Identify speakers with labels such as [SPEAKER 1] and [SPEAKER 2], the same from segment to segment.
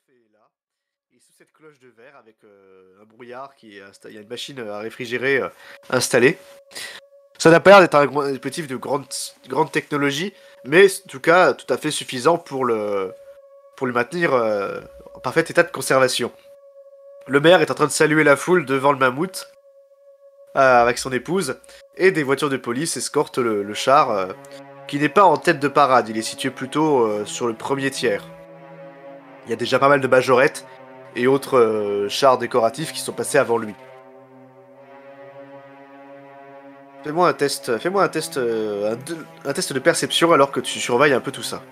[SPEAKER 1] est là, et sous cette cloche de verre, avec un brouillard qui est installé, il y a une machine à réfrigérer installée. Ça n'a pas l'air d'être un dispositif de grande technologie, mais en tout cas tout à fait suffisant pour le maintenir en parfait état de conservation. Le maire est en train de saluer la foule devant le mammouth avec son épouse, et des voitures de police escortent le char qui n'est pas en tête de parade, il est situé plutôt sur le premier tiers. Il y a déjà pas mal de majorettes et autres chars décoratifs qui sont passés avant lui. Fais-moi un test de perception alors que tu surveilles un peu tout ça.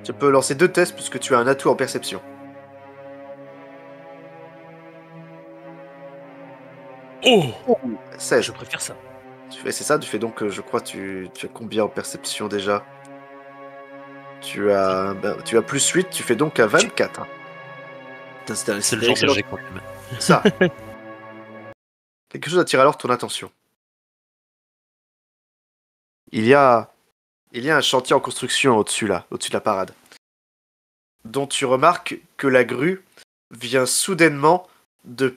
[SPEAKER 1] Tu peux lancer 2 tests puisque tu as un atout en perception.
[SPEAKER 2] Oh
[SPEAKER 1] 16.
[SPEAKER 2] Je préfère ça.
[SPEAKER 1] C'est ça, tu fais donc, je crois, tu as combien en perception déjà? Tu as plus 8, tu fais donc à 24.
[SPEAKER 2] C'est le genre de jet quand même.
[SPEAKER 1] Ça. Quelque chose attire alors ton attention. Il y a un chantier en construction au-dessus de la parade, dont tu remarques que la grue vient soudainement de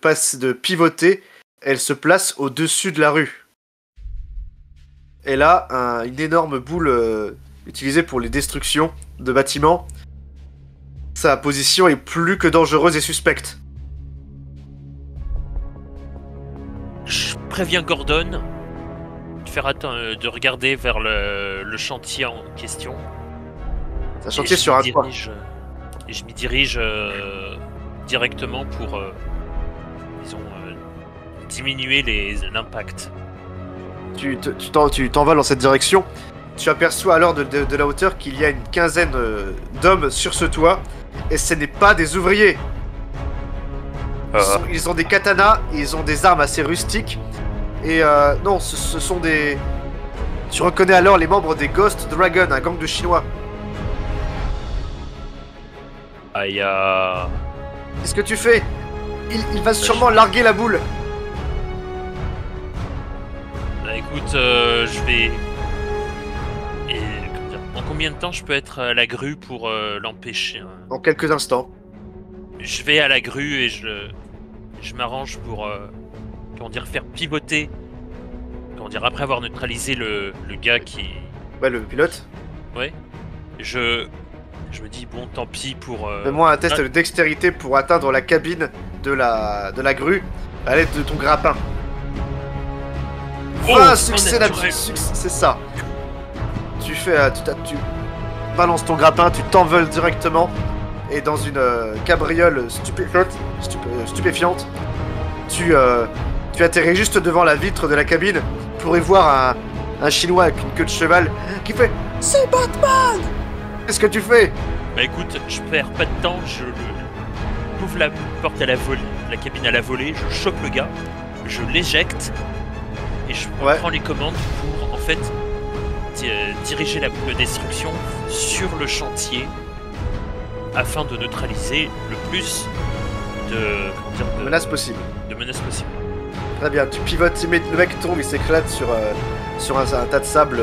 [SPEAKER 1] pivoter. Elle se place au-dessus de la rue. Elle a une énorme boule utilisée pour les destructions de bâtiments. Sa position est plus que dangereuse et suspecte.
[SPEAKER 2] Je préviens Gordon de regarder vers le chantier en question.
[SPEAKER 1] C'est un chantier sur un toit.
[SPEAKER 2] Et je m'y dirige directement pour, disons, diminuer l'impact. Tu
[SPEAKER 1] t'envoles dans cette direction. Tu aperçois alors de la hauteur qu'il y a une quinzaine d'hommes sur ce toit, et ce n'est pas des ouvriers. Ils ont des katanas, ils ont des armes assez rustiques, et non, ce sont des... Tu reconnais alors les membres des Ghost Dragon, un gang de Chinois.
[SPEAKER 2] Aïe.
[SPEAKER 1] Qu'est-ce que tu fais? Il va sûrement larguer la boule.
[SPEAKER 2] Bah écoute, je vais... Et, comment dire, en combien de temps je peux être à la grue pour l'empêcher?
[SPEAKER 1] En quelques instants.
[SPEAKER 2] Je vais à la grue et je m'arrange pour faire pivoter, après avoir neutralisé le gars qui...
[SPEAKER 1] Ouais, le pilote.
[SPEAKER 2] Ouais. Je me dis, bon, tant pis pour...
[SPEAKER 1] Fais-moi un test de dextérité pour atteindre la cabine de la grue à l'aide de ton grappin. Succès là-dessus, c'est ça. Tu balances ton grappin, tu t'envoles directement, et dans une cabriole stupéfiante, tu atterris juste devant la vitre de la cabine pour y voir un Chinois avec une queue de cheval qui fait « C'est Batman !» Qu'est-ce que tu fais?
[SPEAKER 2] Bah écoute, je perds pas de temps, j'ouvre la porte à la volée, la cabine à la volée, je chope le gars, je l'éjecte, et je prends les commandes pour, en fait, diriger la boule de destruction sur le chantier afin de neutraliser le plus de
[SPEAKER 1] menaces possibles. Très bien, tu pivotes, le mec tombe, il s'éclate sur un tas de sable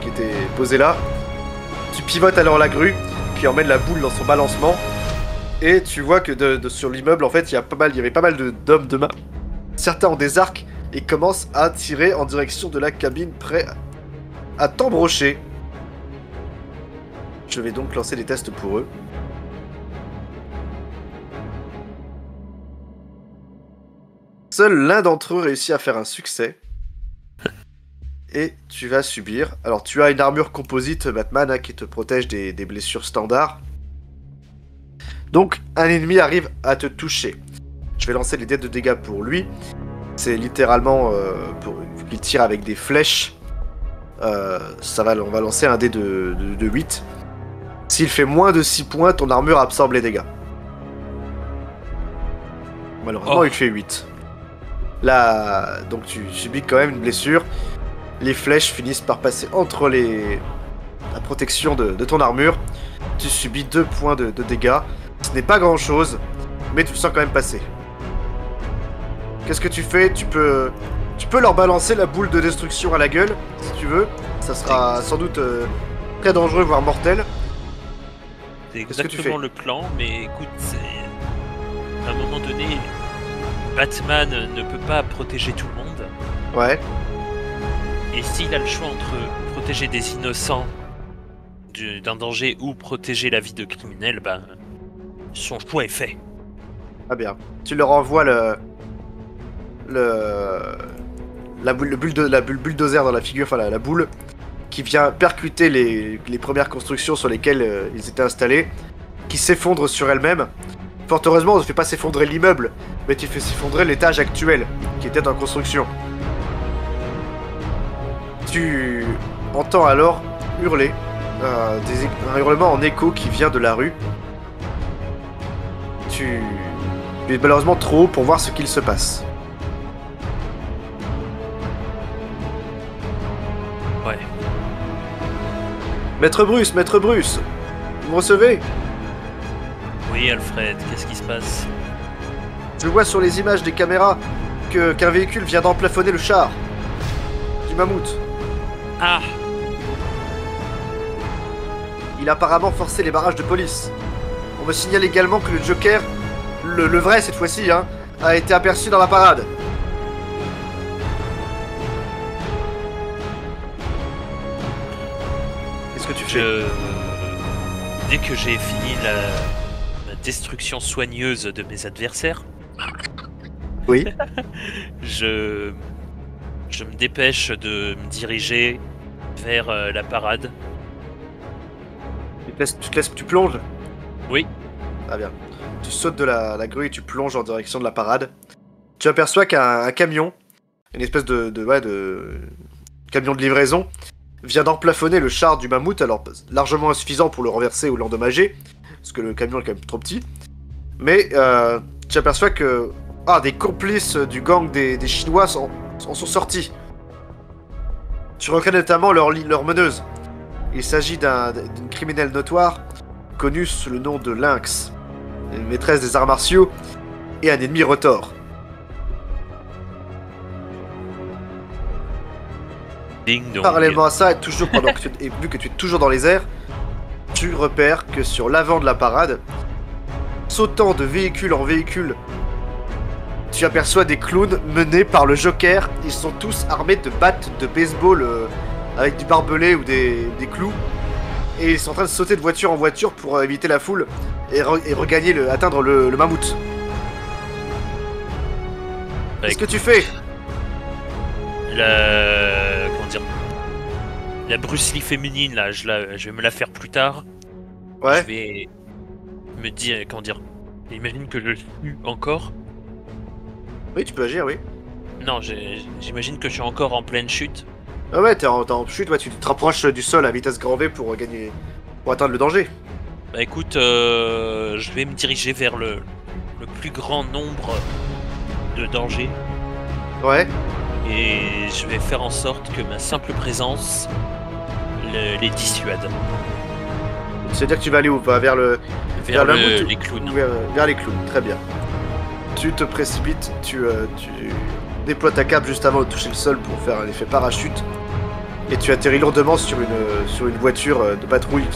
[SPEAKER 1] qui était posé là. Tu pivotes alors la grue, qui emmène la boule dans son balancement, et tu vois que sur l'immeuble, en fait, il y avait pas mal d'hommes de main. Certains ont des arcs et commencent à tirer en direction de la cabine, prêts à t'embrocher. Je vais donc lancer des tests pour eux. Seul l'un d'entre eux réussit à faire un succès. Et tu vas subir... Alors, tu as une armure composite, Batman, qui te protège des blessures standards. Donc, un ennemi arrive à te toucher. Je vais lancer les dés de dégâts pour lui. C'est littéralement... il tire avec des flèches. On va lancer un dé de 8. S'il fait moins de 6 points, ton armure absorbe les dégâts. Malheureusement, il fait 8. Là, donc tu subis quand même une blessure. Les flèches finissent par passer entre la protection de ton armure. Tu subis 2 points de dégâts. Ce n'est pas grand chose, mais tu le sens quand même passer. Qu'est-ce que tu fais? Tu peux leur balancer la boule de destruction à la gueule, si tu veux. Ça sera sans doute très dangereux, voire mortel.
[SPEAKER 2] C'est
[SPEAKER 1] Qu'est-ce que tu
[SPEAKER 2] exactement
[SPEAKER 1] fais?
[SPEAKER 2] le plan, mais écoute, à un moment donné, Batman ne peut pas protéger tout le monde.
[SPEAKER 1] Ouais.
[SPEAKER 2] Et s'il a le choix entre protéger des innocents d'un danger ou protéger la vie de criminels, ben, son choix est fait.
[SPEAKER 1] Ah bien. Tu leur envoies le bulldozer dans la figure, enfin la boule, qui vient percuter les premières constructions sur lesquelles ils étaient installés, qui s'effondre sur elle-même. Fort heureusement, on ne fait pas s'effondrer l'immeuble, mais tu fais s'effondrer l'étage actuel, qui était en construction. Tu entends alors hurler, un hurlement en écho qui vient de la rue. Tu es malheureusement trop haut pour voir ce qu'il se passe.
[SPEAKER 2] Ouais.
[SPEAKER 1] Maître Bruce, vous me recevez?
[SPEAKER 2] Oui, Alfred, qu'est-ce qui se passe?
[SPEAKER 1] Je vois sur les images des caméras qu'un véhicule vient d'emplafonner le char du mammouth.
[SPEAKER 2] Ah!
[SPEAKER 1] Il a apparemment forcé les barrages de police. On me signale également que le Joker, le vrai cette fois-ci, hein, a été aperçu dans la parade. Qu'est-ce que tu fais?
[SPEAKER 2] Dès que j'ai fini ma destruction soigneuse de mes adversaires,
[SPEAKER 1] Oui.
[SPEAKER 2] je me dépêche de me diriger vers la parade.
[SPEAKER 1] Tu plonges?
[SPEAKER 2] Oui.
[SPEAKER 1] Ah bien. Tu sautes de la grue et tu plonges en direction de la parade. Tu aperçois qu'un camion, une espèce de camion de livraison, vient d'emplafonner le char du mammouth, alors largement insuffisant pour le renverser ou l'endommager, parce que le camion est quand même trop petit. Mais tu aperçois que des complices du gang des Chinois en sont sortis. Tu reconnais notamment leur meneuse. Il s'agit d'une criminelle notoire, connue sous le nom de Lynx, une maîtresse des arts martiaux et un ennemi retors.
[SPEAKER 2] Ding dong.
[SPEAKER 1] Parallèlement à ça, et toujours et vu que tu es toujours dans les airs, tu repères que sur l'avant de la parade, sautant de véhicule en véhicule, tu aperçois des clowns menés par le Joker. Ils sont tous armés de battes de baseball avec du barbelé ou des clous. Et ils sont en train de sauter de voiture en voiture pour éviter la foule et regagner atteindre le mammouth. Qu'est-ce que tu fais?
[SPEAKER 2] Comment dire? La Bruce Lee féminine, là, je vais me la faire plus tard.
[SPEAKER 1] Ouais.
[SPEAKER 2] Je vais me dire, comment dire? Imagine que je tue encore.
[SPEAKER 1] Oui, tu peux agir, oui.
[SPEAKER 2] Non, j'imagine que je suis encore en pleine chute.
[SPEAKER 1] Ah ouais, t'es en chute, ouais, tu te rapproches du sol à vitesse grand V pour atteindre le danger.
[SPEAKER 2] Bah écoute, je vais me diriger vers le plus grand nombre de dangers.
[SPEAKER 1] Ouais.
[SPEAKER 2] Et je vais faire en sorte que ma simple présence les dissuade.
[SPEAKER 1] C'est-à-dire que tu vas aller où? Vers
[SPEAKER 2] les clowns.
[SPEAKER 1] Vers les clowns, très bien. Tu te précipites, tu déploies ta cape juste avant de toucher le sol pour faire un effet parachute. Et tu atterris lourdement sur une voiture de patrouille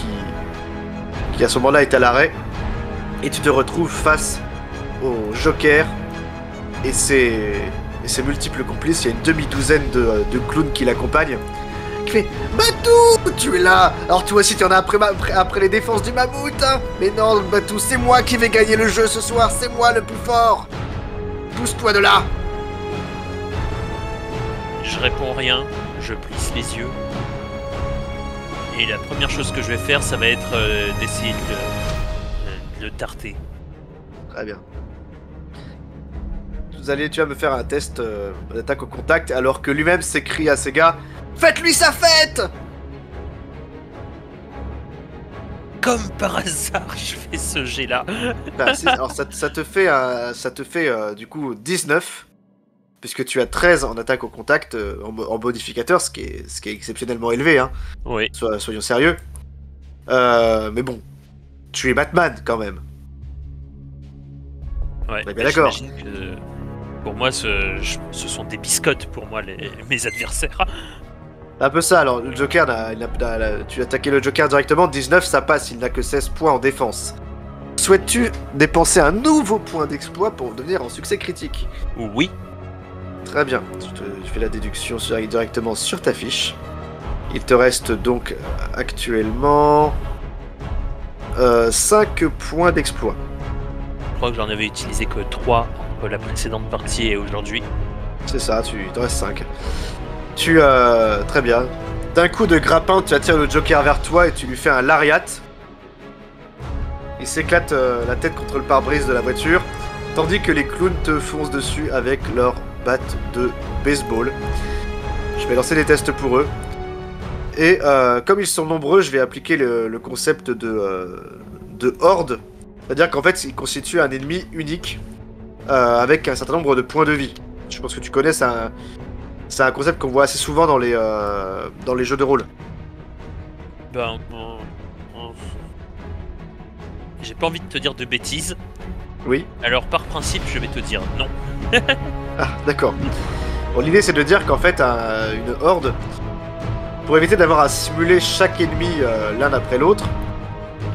[SPEAKER 1] qui à ce moment-là est à l'arrêt. Et tu te retrouves face au Joker et ses multiples complices. Il y a une demi-douzaine de clowns qui l'accompagnent. Qui fait Batou, tu es là. Alors toi aussi tu en as après les défenses du mammouth, hein. Mais non, Batou, c'est moi qui vais gagner le jeu ce soir. C'est moi le plus fort. Pousse-toi de là.
[SPEAKER 2] Je réponds rien, je plisse les yeux. Et la première chose que je vais faire, ça va être d'essayer de le tarter.
[SPEAKER 1] Très bien. Tu vas me faire un test d'attaque au contact, alors que lui-même s'écrie à ses gars « Faites-lui sa fête !»
[SPEAKER 2] Comme par hasard, je fais ce jet-là.
[SPEAKER 1] Alors ça te fait du coup 19, puisque tu as 13 en attaque au contact en modificateur, ce qui est exceptionnellement élevé, hein.
[SPEAKER 2] Oui.
[SPEAKER 1] Soyons sérieux. Mais bon, tu es Batman quand même.
[SPEAKER 2] Ouais,
[SPEAKER 1] bien d'accord.
[SPEAKER 2] J'imagine que pour moi, ce sont des biscottes pour moi, mes adversaires.
[SPEAKER 1] Un peu ça, alors le Joker, tu as attaqué le Joker directement, 19 ça passe, il n'a que 16 points en défense. Souhaites-tu dépenser un nouveau point d'exploit pour devenir en succès critique?
[SPEAKER 2] Oui.
[SPEAKER 1] Très bien, tu fais la déduction directement sur ta fiche. Il te reste donc actuellement 5 points d'exploit.
[SPEAKER 2] Je crois que j'en avais utilisé que 3 entre la précédente partie et aujourd'hui.
[SPEAKER 1] C'est ça, il te reste 5. Très bien. D'un coup de grappin, tu attires le Joker vers toi et tu lui fais un lariat. Il s'éclate la tête contre le pare-brise de la voiture, tandis que les clowns te foncent dessus avec leurs battes de baseball. Je vais lancer des tests pour eux. Et comme ils sont nombreux, je vais appliquer le concept de horde. C'est-à-dire qu'en fait, ils constituent un ennemi unique avec un certain nombre de points de vie. Je pense que tu connais, c'est un concept qu'on voit assez souvent dans les jeux de rôle.
[SPEAKER 2] Ben, j'ai pas envie de te dire de bêtises.
[SPEAKER 1] Oui.
[SPEAKER 2] Alors par principe, je vais te dire non.
[SPEAKER 1] Ah, d'accord. Bon, l'idée c'est de dire qu'en fait, une horde, pour éviter d'avoir à simuler chaque ennemi l'un après l'autre,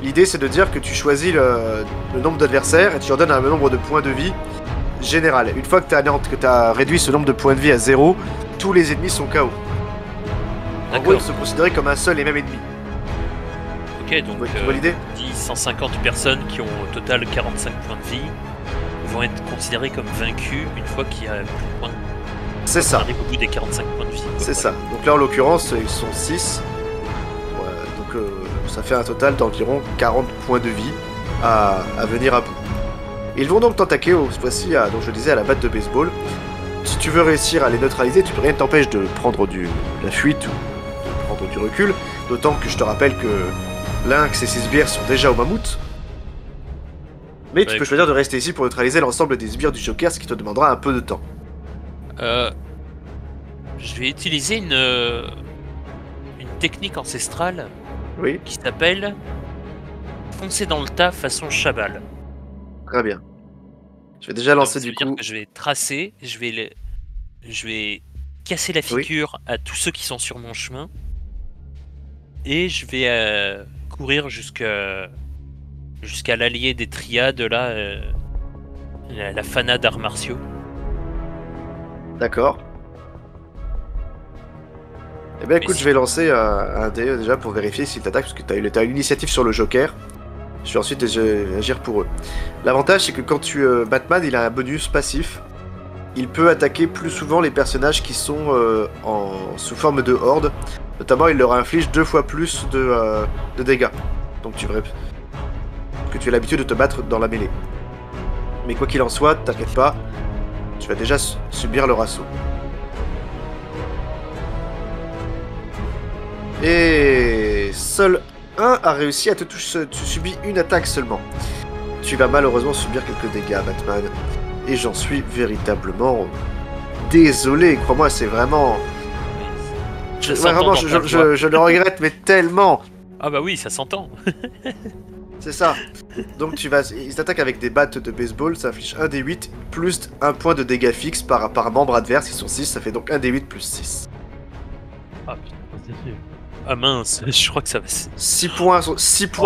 [SPEAKER 1] l'idée c'est de dire que tu choisis le nombre d'adversaires et tu leur donnes un nombre de points de vie général. Une fois que tu as réduit ce nombre de points de vie à 0, tous les ennemis sont KO. En gros, ils sont considérés comme un seul et même ennemi.
[SPEAKER 2] Ok, donc
[SPEAKER 1] tu vois l'idée ?
[SPEAKER 2] 150 personnes qui ont au total 45 points de vie vont être considérées comme vaincues une fois qu'il y a plus de points de vie.
[SPEAKER 1] C'est ça.
[SPEAKER 2] On arrive au bout des 45 points de vie.
[SPEAKER 1] C'est ça. Donc là, en l'occurrence, ils sont 6. Ouais, donc ça fait un total d'environ 40 points de vie à venir à bout. Ils vont donc t'attaquer cette fois-ci, donc je disais, à la batte de baseball. Si tu veux réussir à les neutraliser, rien ne t'empêche de prendre la fuite ou de prendre du recul. D'autant que je te rappelle que Lynx et ses sbires sont déjà au mammouth. Mais tu peux choisir de rester ici pour neutraliser l'ensemble des sbires du Joker, ce qui te demandera un peu de temps.
[SPEAKER 2] Je vais utiliser une technique ancestrale qui s'appelle foncer dans le tas façon Chabal.
[SPEAKER 1] Très bien. Je vais déjà lancer du coup.
[SPEAKER 2] Je vais tracer, je vais casser la figure à tous ceux qui sont sur mon chemin et je vais courir jusqu'à l'allié des triades là, la Fana d'arts martiaux.
[SPEAKER 1] D'accord. Eh ben écoute, je vais lancer un dé déjà pour vérifier s'il t'attaque, parce que t'as l'initiative sur le Joker. Je vais ensuite agir pour eux. L'avantage, c'est que quand Batman, il a un bonus passif. Il peut attaquer plus souvent les personnages qui sont sous forme de horde. Notamment, il leur inflige 2 fois plus de dégâts. Donc que tu as l'habitude de te battre dans la mêlée. Mais quoi qu'il en soit, t'inquiète pas, tu vas déjà subir leur assaut. Et seul un a réussi à te toucher. Tu subis une attaque seulement. Tu vas malheureusement subir quelques dégâts, Batman. Et j'en suis véritablement désolé. Crois-moi, c'est vraiment... Je le regrette, mais tellement.
[SPEAKER 2] Ah bah oui, ça s'entend.
[SPEAKER 1] C'est ça. Donc ils t'attaquent avec des battes de baseball, ça inflige 1 des 8 plus 1 point de dégâts fixes par membre adverse, ils sont 6, ça fait donc 1 des 8 plus 6.
[SPEAKER 2] Ah putain, c'est sûr. Ah mince, je crois que ça va...
[SPEAKER 1] 6 points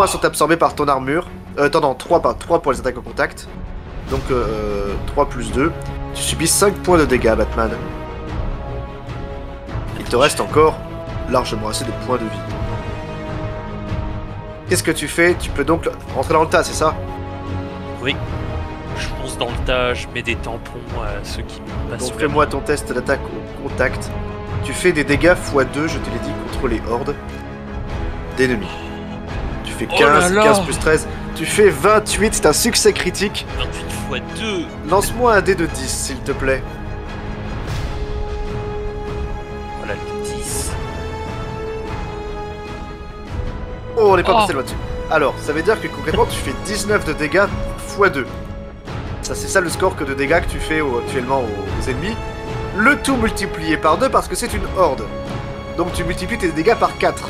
[SPEAKER 1] sont absorbés par ton armure. Non, 3 pour les attaques au contact. Donc 3 plus 2. Tu subis 5 points de dégâts, Batman. Il te reste encore largement assez de points de vie. Qu'est-ce que tu fais? Tu peux donc rentrer dans le tas, c'est ça?
[SPEAKER 2] Oui. Je fonce dans le tas, je mets des tampons à ceux qui me passent.
[SPEAKER 1] Donc fais-moi ton test d'attaque au contact. Tu fais des dégâts x2, je te l'ai dit, contre les hordes d'ennemis. Tu fais 15 plus 13. Tu fais 28, c'est un succès critique.
[SPEAKER 2] 28 x 2.
[SPEAKER 1] Lance-moi un dé de 10, s'il te plaît.
[SPEAKER 2] Voilà, le 10.
[SPEAKER 1] Oh, on n'est pas passé loin dessus. Alors, ça veut dire que concrètement, tu fais 19 de dégâts x2. Ça, c'est ça le score de dégâts que tu fais actuellement aux ennemis. Le tout multiplié par 2 parce que c'est une horde. Donc tu multiplies tes dégâts par 4.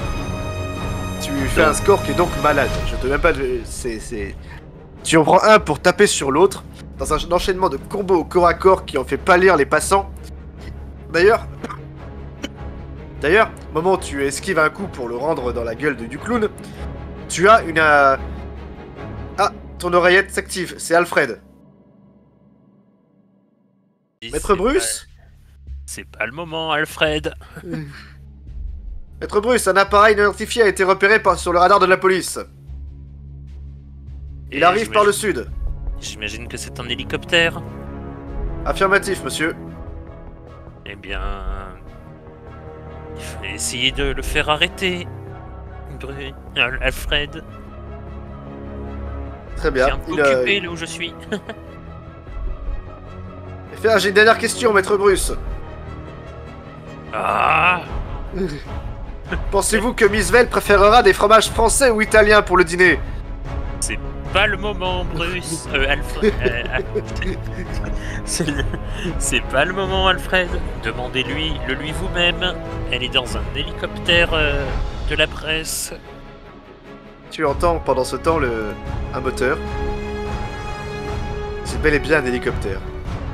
[SPEAKER 1] Tu fais un score qui est donc malade. Je te même pas... Tu en prends un pour taper sur l'autre, dans un enchaînement de combos au corps à corps qui en fait pâlir les passants. D'ailleurs, D'ailleurs, au moment où tu esquives un coup pour le rendre dans la gueule du clown, tu as une... Ah, ton oreillette s'active, c'est Alfred. Maître Bruce?
[SPEAKER 2] C'est pas le moment, Alfred.
[SPEAKER 1] Maître Bruce, un appareil non identifié a été repéré sur le radar de la police. Il arrive par le sud.
[SPEAKER 2] J'imagine que c'est un hélicoptère.
[SPEAKER 1] Affirmatif, monsieur.
[SPEAKER 2] Eh bien... il faut essayer de le faire arrêter. Alfred.
[SPEAKER 1] Très bien.
[SPEAKER 2] Je suis un peu occupé là où je suis.
[SPEAKER 1] J'ai une dernière question, Maître Bruce.
[SPEAKER 2] Ah.
[SPEAKER 1] Pensez-vous que Miss Vell préférera des fromages français ou italiens pour le dîner?
[SPEAKER 2] C'est pas le moment, Bruce. Alfred. C'est pas le moment, Alfred. Demandez-lui vous-même. Elle est dans un hélicoptère de la presse.
[SPEAKER 1] Tu entends pendant ce temps un moteur. C'est bel et bien un hélicoptère.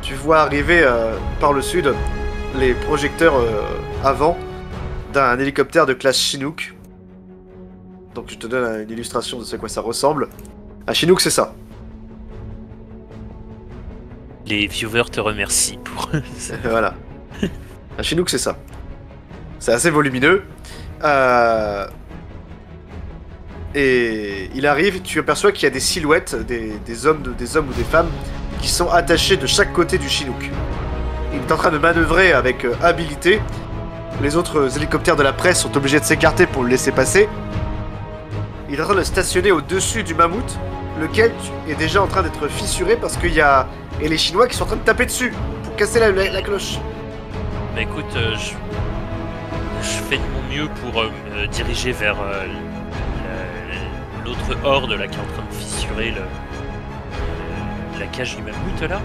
[SPEAKER 1] Tu vois arriver par le sud les projecteurs avant d'un hélicoptère de classe Chinook. Donc je te donne une illustration de ce à quoi ça ressemble. Un Chinook, c'est ça.
[SPEAKER 2] Les viewers te remercient pour...
[SPEAKER 1] Voilà. Un Chinook, c'est ça. C'est assez volumineux. Et il arrive, tu aperçois qu'il y a des silhouettes, des hommes ou des femmes qui sont attachés de chaque côté du Chinook. Il est en train de manœuvrer avec habileté. Les autres hélicoptères de la presse sont obligés de s'écarter pour le laisser passer. Il est en train de stationner au-dessus du mammouth, lequel est déjà en train d'être fissuré parce qu'il y a les Chinois qui sont en train de taper dessus pour casser la cloche.
[SPEAKER 2] Bah écoute, je fais de mon mieux pour me diriger vers l'autre horde là qui est en train de fissurer la cage du mammouth là.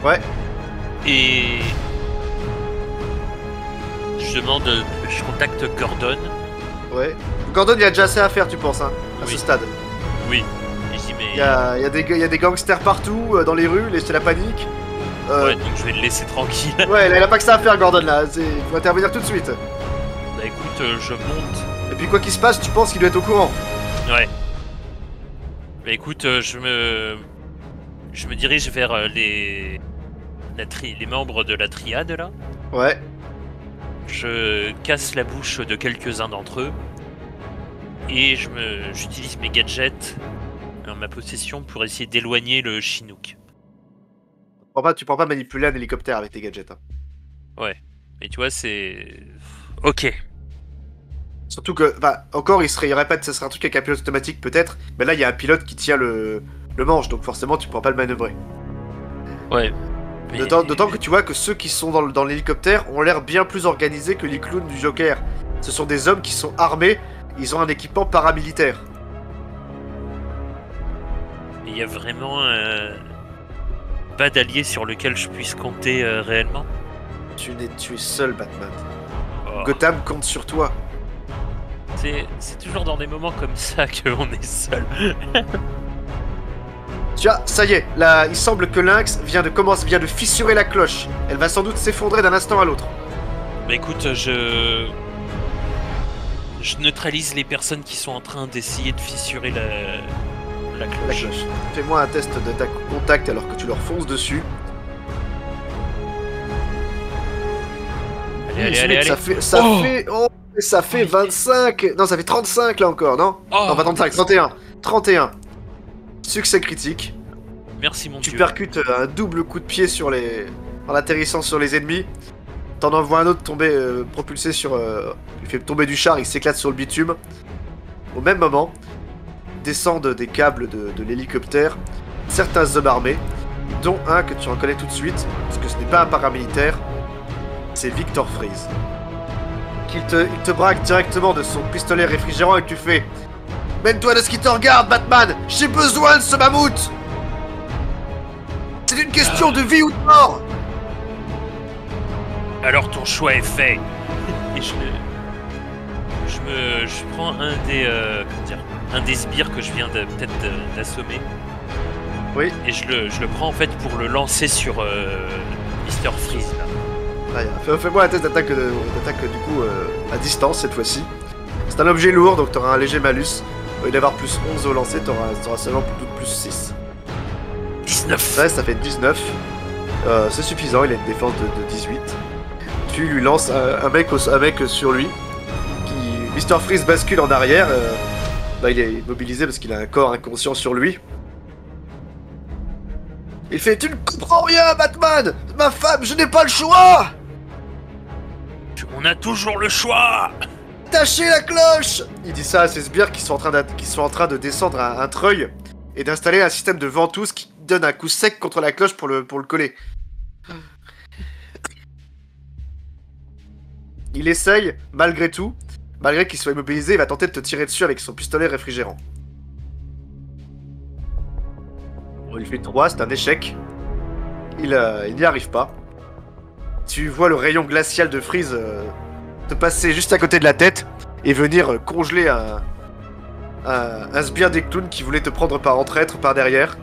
[SPEAKER 1] Ouais.
[SPEAKER 2] Et je contacte Gordon.
[SPEAKER 1] Ouais. Gordon, il y a déjà assez à faire, tu penses, hein, à
[SPEAKER 2] Oui.
[SPEAKER 1] ce stade.
[SPEAKER 2] Oui. Et je dis mais...
[SPEAKER 1] Il y a des gangsters partout, dans les rues, c'est la panique.
[SPEAKER 2] Ouais, donc je vais le laisser tranquille.
[SPEAKER 1] Ouais, il a pas que ça à faire, Gordon, là. Il faut intervenir tout de suite.
[SPEAKER 2] Bah écoute, je monte.
[SPEAKER 1] Et puis quoi qu'il se passe, tu penses qu'il doit être au courant.
[SPEAKER 2] Ouais. Bah écoute, je me dirige vers les membres de la triade là.
[SPEAKER 1] Ouais.
[SPEAKER 2] Je casse la bouche de quelques-uns d'entre eux et j'utilise mes gadgets en ma possession pour essayer d'éloigner le Chinook.
[SPEAKER 1] Tu pourras pas manipuler un hélicoptère avec tes gadgets. Hein.
[SPEAKER 2] Ouais. Mais tu vois, c'est... Ok.
[SPEAKER 1] Surtout que, encore, il y aurait pas, ça serait un truc avec un pilote automatique peut-être, mais là il y a un pilote qui tient le manche, donc forcément tu pourras pas le manœuvrer.
[SPEAKER 2] Ouais. Mais...
[SPEAKER 1] D'autant que tu vois que ceux qui sont dans l'hélicoptère ont l'air bien plus organisés que les clowns du Joker. Ce sont des hommes qui sont armés, ils ont un équipement paramilitaire.
[SPEAKER 2] Il y a vraiment pas d'allié sur lequel je puisse compter réellement.
[SPEAKER 1] Tu es seul, Batman.
[SPEAKER 2] Oh.
[SPEAKER 1] Gotham compte sur toi.
[SPEAKER 2] C'est toujours dans des moments comme ça qu'on est seul.
[SPEAKER 1] Tiens, ça y est, là, il semble que Lynx vient de fissurer la cloche. Elle va sans doute s'effondrer d'un instant à l'autre.
[SPEAKER 2] Bah écoute, je neutralise les personnes qui sont en train d'essayer de fissurer la cloche.
[SPEAKER 1] Fais-moi un test d'attaque contact alors que tu leur fonces dessus.
[SPEAKER 2] Allez.
[SPEAKER 1] Ça fait 25. Non, ça fait 35 là encore, non? Non, pas 35, 31. 31. Succès critique.
[SPEAKER 2] Merci mon
[SPEAKER 1] Dieu. Tu
[SPEAKER 2] Dieu.
[SPEAKER 1] percutes un double coup de pied en atterrissant sur les ennemis. T'en envoies un autre tomber, propulsé sur... il fait tomber du char, il s'éclate sur le bitume. Au même moment, descendent des câbles de l'hélicoptère certains hommes armés, dont un que tu reconnais tout de suite, parce que ce n'est pas un paramilitaire, c'est Victor Freeze. Il te braque directement de son pistolet réfrigérant et tu fais « Mène-toi de ce qui te regarde, Batman! J'ai besoin de ce mammouth! C'est une question de vie ou de mort! »
[SPEAKER 2] Alors ton choix est fait. Et je prends un des sbires que je viens peut-être d'assommer.
[SPEAKER 1] Oui.
[SPEAKER 2] Et je le prends en fait pour le lancer sur Mr. Freeze là.
[SPEAKER 1] Fais-moi un test d'attaque du coup à distance cette fois-ci. C'est un objet lourd, donc t'auras un léger malus. Au lieu d'avoir plus 11 au lancer, t'auras seulement plus 6.
[SPEAKER 2] 19.
[SPEAKER 1] Ouais, ça fait 19. C'est suffisant, il a une défense de 18. Tu lui lances un mec sur lui. Mr. Freeze bascule en arrière. Il est immobilisé parce qu'il a un corps inconscient sur lui. Il fait: tu ne comprends rien, Batman! Ma femme, je n'ai pas le choix!
[SPEAKER 2] On a toujours le choix!
[SPEAKER 1] Tâchez la cloche! Il dit ça à ses sbires qui sont en train de descendre un treuil et d'installer un système de ventouse qui donne un coup sec contre la cloche pour le coller. Il essaye, malgré tout, malgré qu'il soit immobilisé, il va tenter de te tirer dessus avec son pistolet réfrigérant. Bon, il fait 3, c'est un échec. Il n'y arrive pas. Tu vois le rayon glacial de Freeze te passer juste à côté de la tête et venir congeler un sbire des clowns qui voulait te prendre en traître par derrière.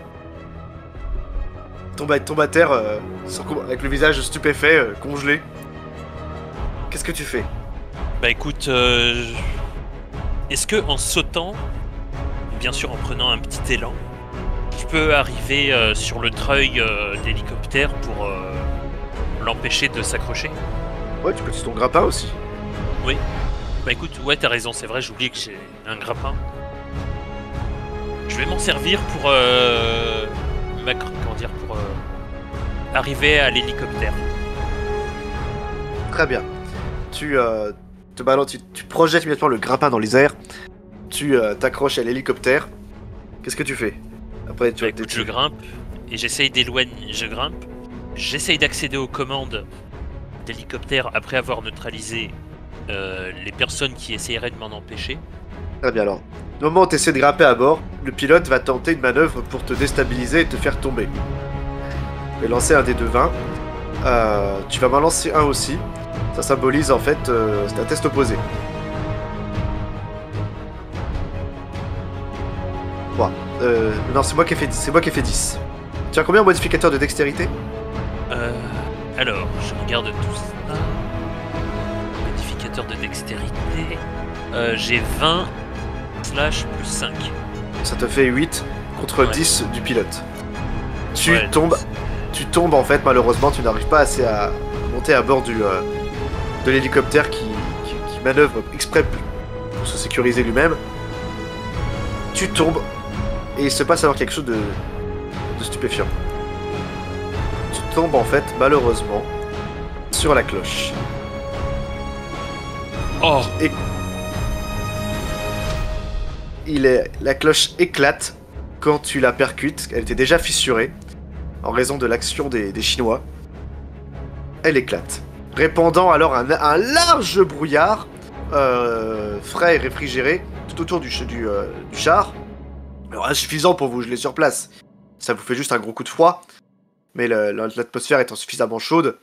[SPEAKER 1] Tombe à terre avec le visage stupéfait, congelé. Qu'est-ce que tu fais?
[SPEAKER 2] Bah écoute, est-ce que en sautant, bien sûr en prenant un petit élan, je peux arriver sur le treuil d'hélicoptère pour l'empêcher de s'accrocher?
[SPEAKER 1] Ouais, tu peux utiliser ton grappin aussi.
[SPEAKER 2] Oui. Bah écoute, ouais, t'as raison, c'est vrai, j'oublie que j'ai un grappin. Je vais m'en servir pour arriver à l'hélicoptère.
[SPEAKER 1] Très bien. Tu projettes immédiatement le grappin dans les airs. Tu t'accroches à l'hélicoptère. Qu'est-ce que tu fais? Après,
[SPEAKER 2] écoute, je grimpe et j'essaye d'éloigner. Je grimpe. J'essaye d'accéder aux commandes d'hélicoptère après avoir neutralisé les personnes qui essaieraient de m'en empêcher.
[SPEAKER 1] Très bien, alors. Au moment où tu essaies de grimper à bord, le pilote va tenter une manœuvre pour te déstabiliser et te faire tomber. Je vais lancer un dé de 20. Tu vas m'en lancer un aussi. Ça symbolise en fait, c'est un test opposé. 3. Non, c'est moi qui ai fait 10. Tu as combien en modificateur de dextérité?
[SPEAKER 2] Alors, je regarde tout ça. Modificateur de dextérité. J'ai 20 / plus 5.
[SPEAKER 1] Ça te fait 8 contre 10 du pilote. Tu
[SPEAKER 2] Ouais,
[SPEAKER 1] tombes en fait, malheureusement, tu n'arrives pas assez à monter à bord de l'hélicoptère qui manœuvre exprès pour se sécuriser lui-même. Tu tombes et il se passe alors quelque chose de stupéfiant. Tu tombes en fait, malheureusement, sur la cloche.
[SPEAKER 2] Oh!
[SPEAKER 1] Et la cloche éclate quand tu la percutes. Elle était déjà fissurée en raison de l'action des Chinois. Elle éclate, répandant alors un large brouillard frais et réfrigéré tout autour du char. Alors insuffisant pour vous geler sur place. Ça vous fait juste un gros coup de froid, mais l'atmosphère étant suffisamment chaude,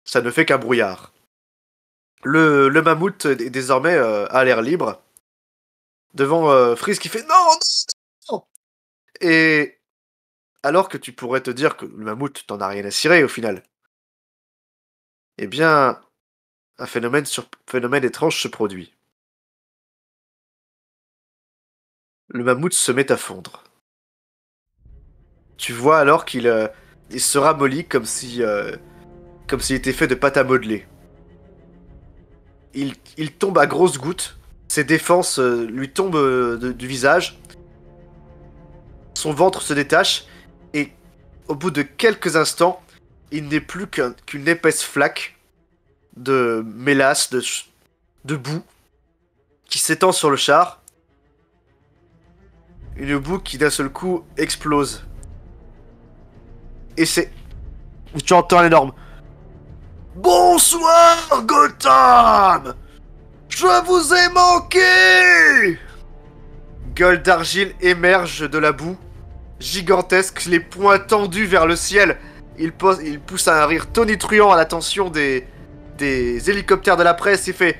[SPEAKER 1] ça ne fait qu'un brouillard. Le mammouth est désormais à l'air libre, devant Freeze qui fait non, non. Et alors que tu pourrais te dire que le mammouth t'en a rien à cirer au final, eh bien, un phénomène étrange se produit. Le mammouth se met à fondre. Tu vois alors qu'il se ramollit comme s'il était fait de pâte à modeler. Il tombe à grosses gouttes. Ses défenses lui tombent du visage. Son ventre se détache. Et au bout de quelques instants, il n'est plus qu'une épaisse flaque de mélasse, de boue, qui s'étend sur le char. Une boue qui d'un seul coup explose. Et tu entends un énorme: bonsoir Gotham! Je vous ai manqué! Gueule d'argile émerge de la boue, gigantesque, les poings tendus vers le ciel. Il pousse un rire tonitruant à l'attention des hélicoptères de la presse. Il fait: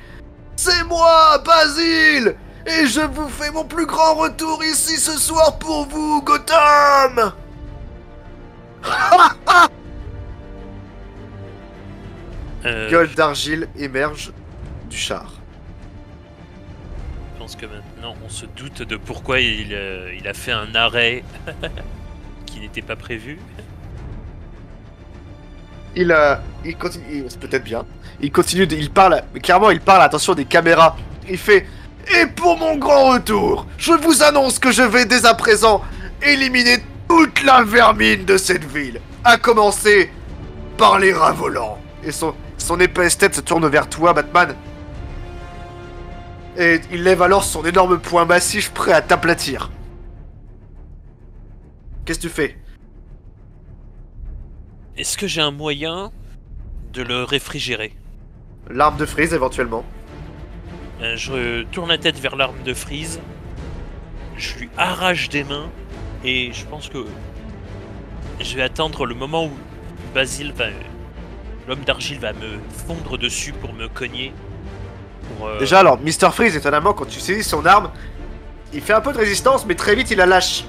[SPEAKER 1] c'est moi, Basile! Et je vous fais mon plus grand retour ici ce soir pour vous, Gotham! gueule d'argile émerge du char.
[SPEAKER 2] Je pense que maintenant on se doute de pourquoi il a fait un arrêt qui n'était pas prévu.
[SPEAKER 1] Il continue, c'est peut-être bien. Il continue, il parle, mais clairement il parle, attention, des caméras. Il fait: et pour mon grand retour, je vous annonce que je vais dès à présent éliminer toute la vermine de cette ville, à commencer par les rats volants. Et son épaisse tête se tourne vers toi, Batman. Et il lève alors son énorme poing massif prêt à t'aplatir. Qu'est-ce que tu fais?
[SPEAKER 2] Est-ce que j'ai un moyen de le réfrigérer?
[SPEAKER 1] L'arme de Freeze éventuellement.
[SPEAKER 2] Je tourne la tête vers l'arme de Freeze. Je lui arrache des mains. Et je pense que je vais attendre le moment où Basile va... L'homme d'argile va me fondre dessus pour me cogner.
[SPEAKER 1] Déjà alors, Mr. Freeze, étonnamment, quand tu saisis son arme, il fait un peu de résistance, mais très vite il la lâche.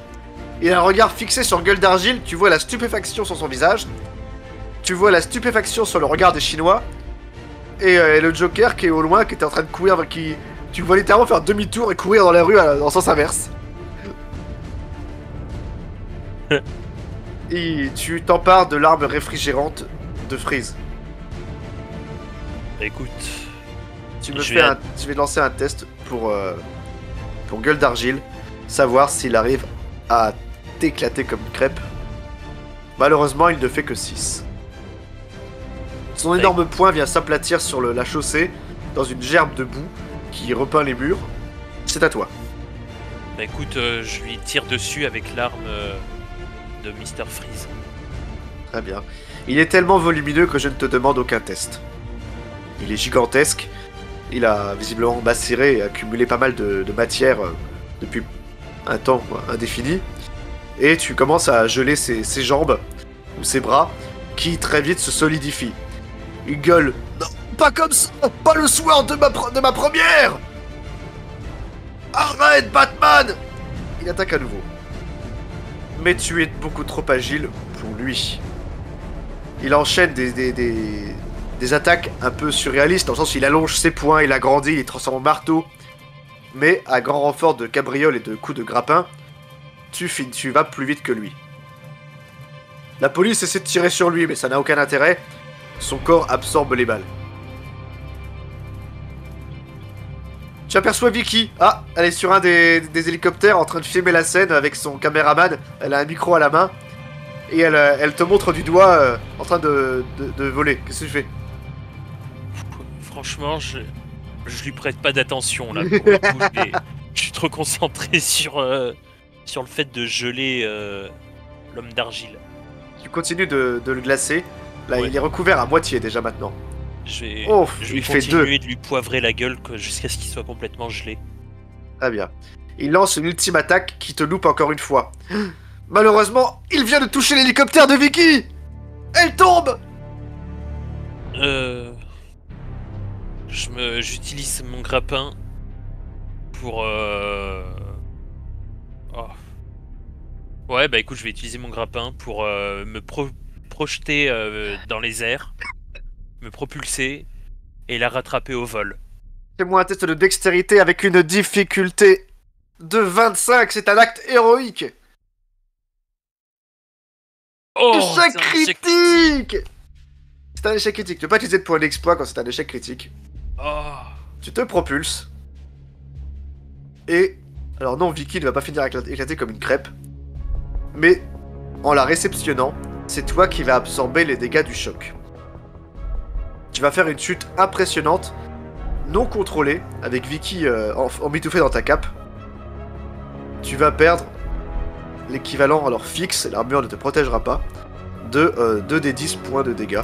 [SPEAKER 1] Il a un regard fixé sur Gueule d'Argile, tu vois la stupéfaction sur son visage. Tu vois la stupéfaction sur le regard des Chinois. Et le Joker qui est au loin, qui était en train de courir, tu le vois littéralement faire demi-tour et courir dans la rue dans le sens inverse. Et tu t'empares de l'arme réfrigérante de Freeze.
[SPEAKER 2] Écoute...
[SPEAKER 1] Tu vais lancer un test pour Gueule d'Argile, savoir s'il arrive à t'éclater comme une crêpe. Malheureusement, il ne fait que 6. Son énorme poing vient s'aplatir sur la chaussée, dans une gerbe de boue qui repeint les murs. C'est à toi.
[SPEAKER 2] Bah écoute, je lui tire dessus avec l'arme de Mr. Freeze.
[SPEAKER 1] Très bien. Il est tellement volumineux que je ne te demande aucun test. Il est gigantesque. Il a visiblement macéré et accumulé pas mal de matière depuis un temps indéfini. Et tu commences à geler ses jambes, ou ses bras, qui très vite se solidifient. Il gueule: non, pas comme ça, pas le soir de ma première! Arrête, Batman! Il attaque à nouveau. Mais tu es beaucoup trop agile pour lui. Il enchaîne des attaques un peu surréalistes, dans le sens où il allonge ses poings, il agrandit, il les transforme en marteau. Mais à grand renfort de cabriole et de coups de grappin, tu vas plus vite que lui. La police essaie de tirer sur lui, mais ça n'a aucun intérêt. Son corps absorbe les balles. Tu aperçois Vicky. Ah, elle est sur un des hélicoptères en train de filmer la scène avec son caméraman. Elle a un micro à la main. Et elle te montre du doigt en train de voler. Qu'est-ce que tu fais?
[SPEAKER 2] Franchement, je lui prête pas d'attention là. Pour le coup, je suis trop concentré sur le fait de geler l'homme d'argile.
[SPEAKER 1] Tu continues de le glacer. Là, ouais. Il est recouvert à moitié déjà maintenant.
[SPEAKER 2] Je vais continuer de lui poivrer la gueule jusqu'à ce qu'il soit complètement gelé.
[SPEAKER 1] Très bien. Il lance une ultime attaque qui te loupe encore une fois. Malheureusement, il vient de toucher l'hélicoptère de Vicky. Elle tombe.
[SPEAKER 2] J'utilise mon grappin pour... Oh. Ouais, bah écoute, je vais utiliser mon grappin pour me projeter dans les airs, me propulser et la rattraper au vol.
[SPEAKER 1] Fais-moi un test de dextérité avec une difficulté de 25, c'est un acte héroïque.
[SPEAKER 2] Oh,
[SPEAKER 1] échec critique. C'est un échec critique. Tu peux pas utiliser de point d'exploit quand c'est un échec critique.
[SPEAKER 2] Oh.
[SPEAKER 1] Tu te propulses. Et... Alors non, Vicky ne va pas finir à éclater comme une crêpe. Mais, en la réceptionnant, c'est toi qui vas absorber les dégâts du choc. Tu vas faire une chute impressionnante, non contrôlée, avec Vicky emmitouflée dans ta cape. Tu vas perdre l'équivalent, alors fixe, l'armure ne te protégera pas, de 2 des 10 points de dégâts.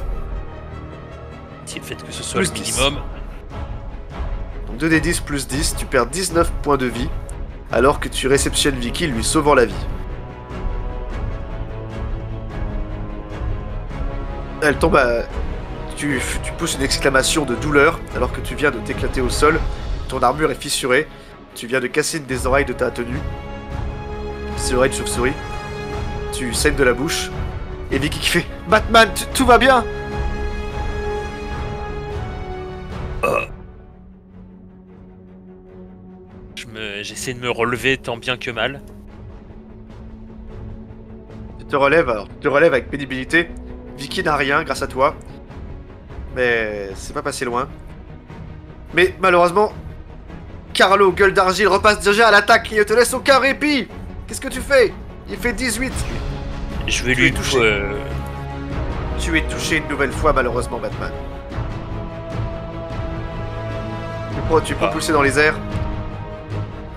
[SPEAKER 2] Si le fait que ce soit plus le minimum.
[SPEAKER 1] 10. Donc 2 des 10 plus 10, tu perds 19 points de vie, alors que tu réceptionnes Vicky lui sauvant la vie. Elle tombe à... Tu pousses une exclamation de douleur, alors que tu viens de t'éclater au sol. Ton armure est fissurée. Tu viens de casser une des oreilles de ta tenue. C'est l'oreille de chauve-souris. Tu saignes de la bouche. Et Vicky qui fait: Batman, tout va bien?
[SPEAKER 2] j'essaie de me relever tant bien que mal.
[SPEAKER 1] Tu te relèves avec pénibilité. Vicky n'a rien grâce à toi. Mais c'est pas passé loin. Mais malheureusement, Carlo, gueule d'argile, repasse déjà à l'attaque et ne te laisse aucun répit. Qu'est-ce que tu fais? Il fait 18.
[SPEAKER 2] Je vais lui toucher.
[SPEAKER 1] Tu es touché une nouvelle fois, malheureusement, Batman. Tu peux pousser dans les airs.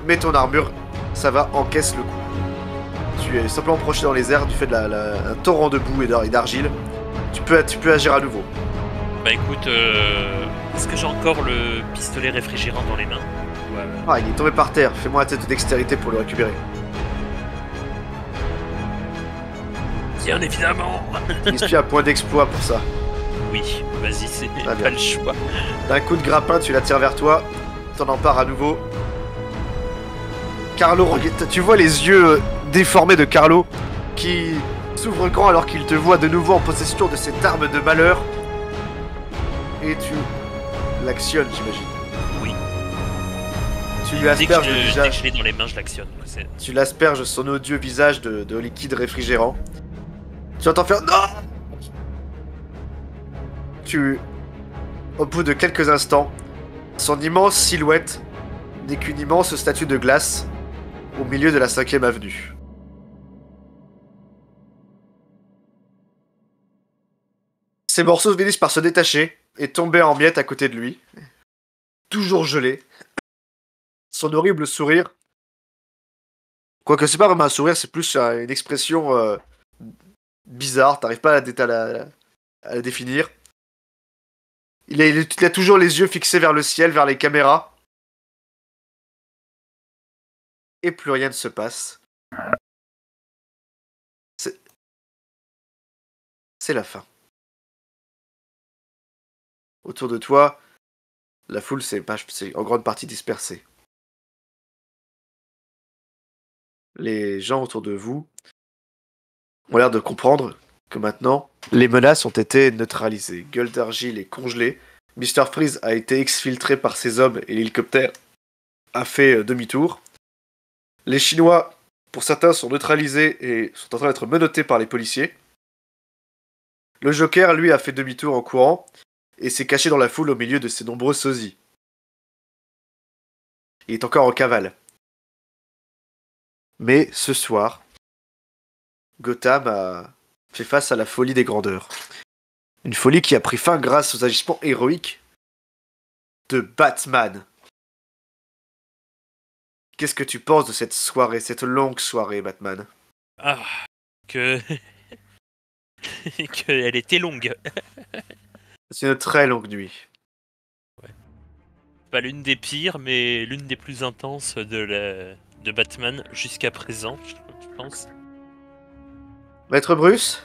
[SPEAKER 1] Mais ton armure, ça va, encaisse le coup. Tu es simplement projeté dans les airs du fait de un torrent de boue et d'argile. Tu peux agir à nouveau.
[SPEAKER 2] Bah écoute, est-ce que j'ai encore le pistolet réfrigérant dans les mains?
[SPEAKER 1] Voilà. Ah, il est tombé par terre. Fais-moi un test de dextérité pour le récupérer.
[SPEAKER 2] Bien évidemment.
[SPEAKER 1] Il suffit un point d'exploit pour ça.
[SPEAKER 2] Oui, vas-y, c'est pas le choix.
[SPEAKER 1] D'un coup de grappin, tu l'attires vers toi. T'en empares à nouveau. Carlo, tu vois les yeux déformés de Carlo qui s'ouvrent grand alors qu'il te voit de nouveau en possession de cette arme de malheur. Et tu l'actionnes, j'imagine.
[SPEAKER 2] Oui.
[SPEAKER 1] Tu lui asperges le visage.
[SPEAKER 2] Dès que je l'ai dans les mains, je l'actionne.
[SPEAKER 1] Tu l'asperges son odieux visage de liquide réfrigérant. Tu entends faire non. Au bout de quelques instants, son immense silhouette n'est qu'une immense statue de glace au milieu de la 5ème avenue. Ces morceaux finissent par se détacher et tomber en miettes à côté de lui, toujours gelé. Son horrible sourire, quoique c'est pas vraiment un sourire, c'est plus une expression bizarre, t'arrives pas à la définir. Il a toujours les yeux fixés vers le ciel, vers les caméras. Et plus rien ne se passe. C'est la fin. Autour de toi, la foule s'est en grande partie dispersée. Les gens autour de vous ont l'air de comprendre que maintenant, les menaces ont été neutralisées. Gueule d'argile est congelée. Mr. Freeze a été exfiltré par ses hommes et l'hélicoptère a fait demi-tour. Les Chinois, pour certains, sont neutralisés et sont en train d'être menottés par les policiers. Le Joker, lui, a fait demi-tour en courant et s'est caché dans la foule au milieu de ses nombreux sosies. Il est encore en cavale. Mais ce soir, Gotham a fait face à la folie des grandeurs. Une folie qui a pris fin grâce aux agissements héroïques de Batman. Qu'est-ce que tu penses de cette soirée, cette longue soirée, Batman?
[SPEAKER 2] Ah, qu'elle était longue.
[SPEAKER 1] C'est une très longue nuit.
[SPEAKER 2] Ouais. Pas l'une des pires, mais l'une des plus intenses de Batman jusqu'à présent, je pense.
[SPEAKER 1] Maître Bruce?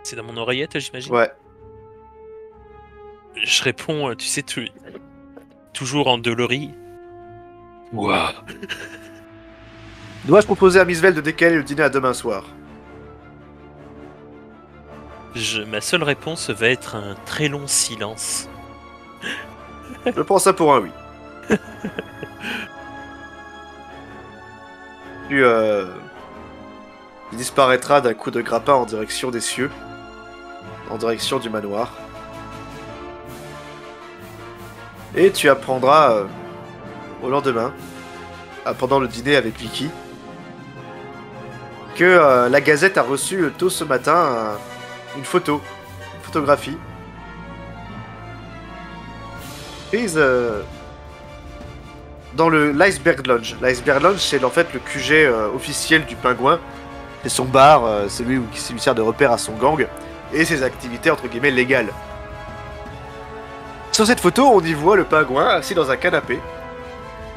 [SPEAKER 2] C'est dans mon oreillette, j'imagine?
[SPEAKER 1] Ouais.
[SPEAKER 2] Je réponds, tu sais, toujours en dolorie. Waouh.
[SPEAKER 1] Dois-je proposer à Miss Vell de décaler le dîner à demain soir?
[SPEAKER 2] Ma seule réponse va être un très long silence.
[SPEAKER 1] Je prends ça pour un oui. Tu disparaîtras d'un coup de grappin en direction des cieux, en direction du manoir. Et tu apprendras au lendemain, pendant le dîner avec Vicky, que la Gazette a reçu tôt ce matin une photographie, prise dans l'Iceberg Lounge. L'Iceberg Lounge, c'est en fait le QG officiel du Pingouin. C'est son bar, celui qui lui sert de repère à son gang, et ses activités entre guillemets légales. Sur cette photo, on y voit le Pingouin assis dans un canapé,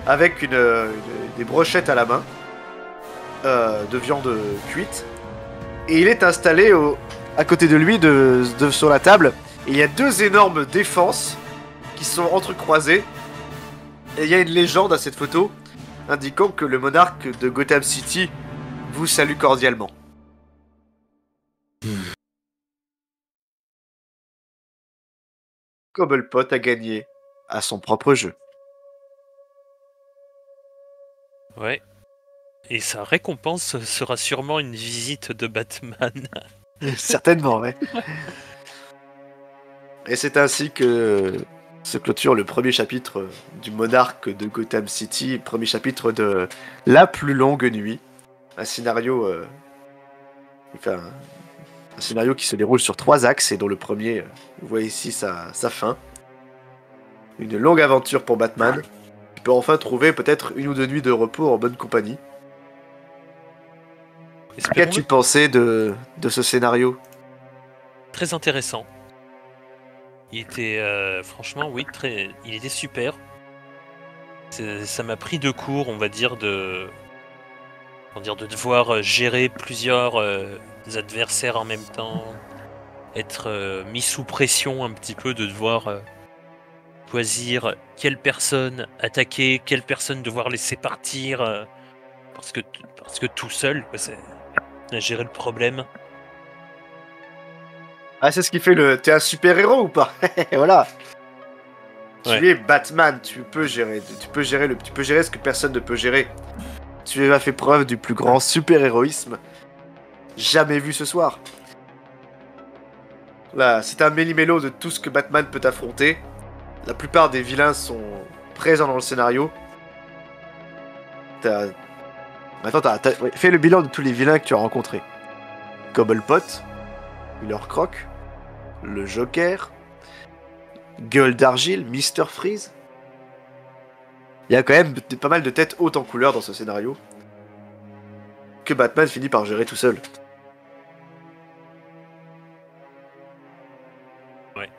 [SPEAKER 1] avec des brochettes à la main, de viande cuite, et il est installé à côté de lui, sur la table, et il y a deux énormes défenses qui sont entrecroisées, et il y a une légende à cette photo, indiquant que le monarque de Gotham City vous salue cordialement. Cobblepot a gagné à son propre jeu.
[SPEAKER 2] Ouais. Et sa récompense sera sûrement une visite de Batman.
[SPEAKER 1] Certainement, ouais. Et c'est ainsi que se clôture le premier chapitre du Monarque de Gotham City, premier chapitre de La plus longue nuit. Un scénario, enfin, un scénario qui se déroule sur 3 axes et dont le premier, vous voyez ici sa fin. Une longue aventure pour Batman, qui peut enfin trouver peut-être 1 ou 2 nuits de repos en bonne compagnie. Qu'as-tu pensé de ce scénario?
[SPEAKER 2] Très intéressant. Il était franchement, oui, il était super. Ça m'a pris de court, on va dire, de devoir gérer plusieurs adversaires en même temps, être mis sous pression un petit peu, de devoir choisir quelle personne attaquer, quelle personne devoir laisser partir, parce que tout seul, quoi, à gérer le problème.
[SPEAKER 1] Ah, c'est ce qui fait t'es un super-héros ou pas? Voilà.
[SPEAKER 2] Ouais.
[SPEAKER 1] Tu es Batman, tu peux gérer ce que personne ne peut gérer. Tu as fait preuve du plus grand super-héroïsme jamais vu ce soir. Là, c'est un méli-mélo de tout ce que Batman peut affronter. La plupart des vilains sont présents dans le scénario. Maintenant, fais le bilan de tous les vilains que tu as rencontrés. Cobblepot, Killer Croc, le Joker, Gueule d'Argile, Mr. Freeze. Il y a quand même pas mal de têtes hautes en couleur dans ce scénario que Batman finit par gérer tout seul.
[SPEAKER 2] Ouais.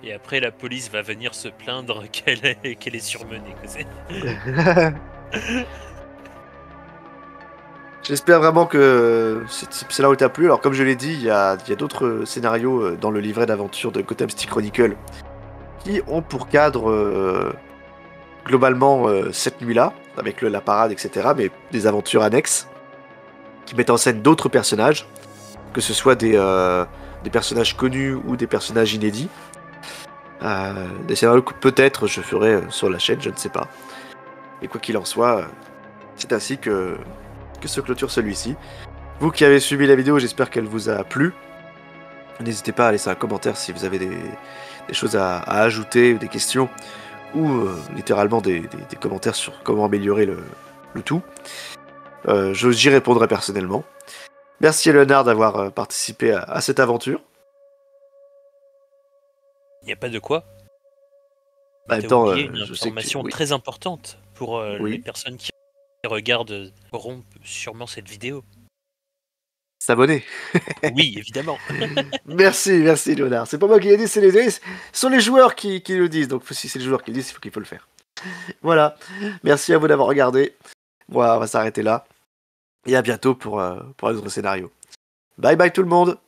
[SPEAKER 2] Et après, la police va venir se plaindre qu'elle est surmenée.
[SPEAKER 1] J'espère vraiment que c'est là où t'as plu. Alors comme je l'ai dit, il y a d'autres scénarios dans le livret d'aventure de Gotham City Chronicle qui ont pour cadre globalement cette nuit-là, avec la parade, etc., mais des aventures annexes qui mettent en scène d'autres personnages, que ce soit des personnages connus ou des personnages inédits. Des scénarios que peut-être je ferai sur la chaîne, je ne sais pas. Et quoi qu'il en soit, c'est ainsi que se clôture celui-ci. Vous qui avez suivi la vidéo, j'espère qu'elle vous a plu. N'hésitez pas à laisser un commentaire si vous avez des choses à ajouter, des questions, ou littéralement des commentaires sur comment améliorer le tout. J'y répondrai personnellement. Merci Léonard d'avoir participé à cette aventure.
[SPEAKER 2] Il n'y a pas de quoi.
[SPEAKER 1] En même
[SPEAKER 2] T'as
[SPEAKER 1] temps,
[SPEAKER 2] oublié une
[SPEAKER 1] je sais que
[SPEAKER 2] information très importante pour
[SPEAKER 1] oui.
[SPEAKER 2] les personnes qui regardent auront sûrement cette vidéo.
[SPEAKER 1] S'abonner.
[SPEAKER 2] Oui, évidemment.
[SPEAKER 1] Merci Léonard. C'est pas moi qui l'ai dit, ce sont les joueurs qui le disent. Donc si c'est les joueurs qui le disent, il faut le faire. Voilà. Merci à vous d'avoir regardé. Bon, on va s'arrêter là. Et à bientôt pour un autre scénario. Bye bye tout le monde.